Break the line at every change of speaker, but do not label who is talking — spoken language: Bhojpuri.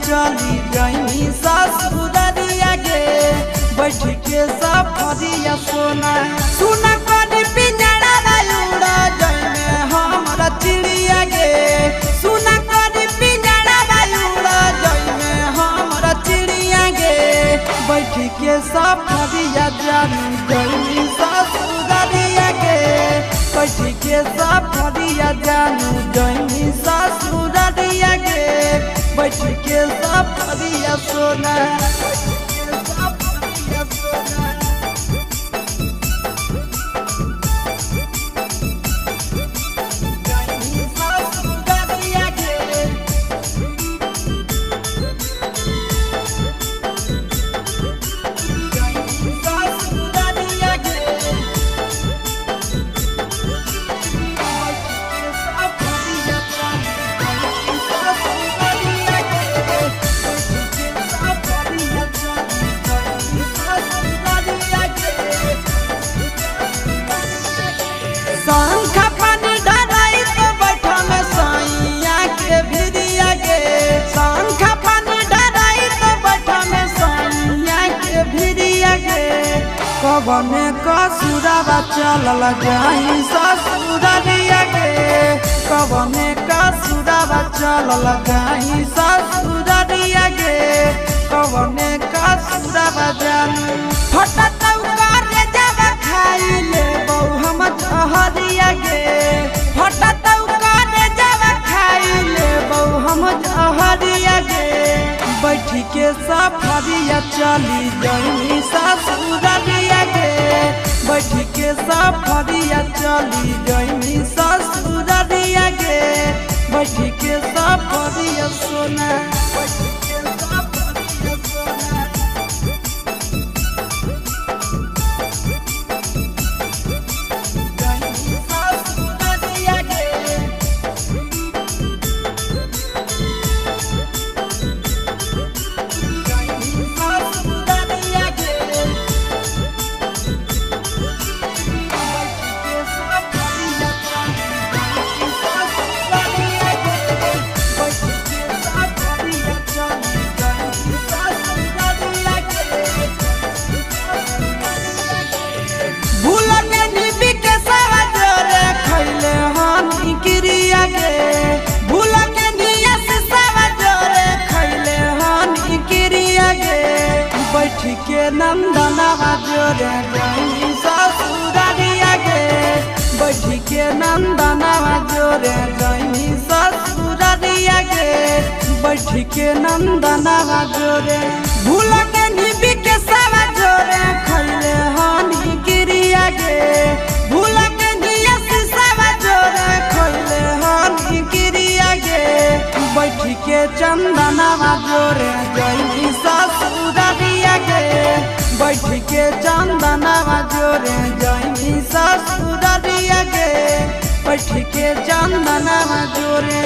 चली गई ससुररिया गे बैठ के सफरिया सोना सुना करी पिंजरा उड़ा जाइमे हमरा चिड़िया गे सुना करी पिंजरा उड़ा जाइमे हमरा चिड़िया गे बैठ के सफरिया चली गई ससुररिया गे बैठ के सफरिया जानू गई ससुररिया गे बैठ के सफरिया सोना कवने कसुरवा चलल जाई ससुररिया गे कवने कसुरवा चलल जाई ससुररिया गे कवने कसुरवा जानू फटत उकारे जब खाई ले बहु हम जहरिया गे फटत उकारे जब खाई ले बहु हम जहरिया गे बैठ के सफरिया चली गई ससुररिया गे बैठ के सफरिया चली गई ससुररिया गे बैठ के सफरिया सोना बैठ के नंदनवा जोरे गई ससुररिया गे बैठ के नंदनवा जोरे गई ससुररिया गे बैठ के नंदनवा जोरे भूल के निबी के सवा जोरे खैले हानि गिरिया गे भूल के निया से सवा जोरे खैले हानि गिरिया गे बैठ के चंदनवा जोरे गई ससुररिया गे बैठ के चंदनवा जोरे गई ससुररिया गे बैठ के चंदनवा जोरे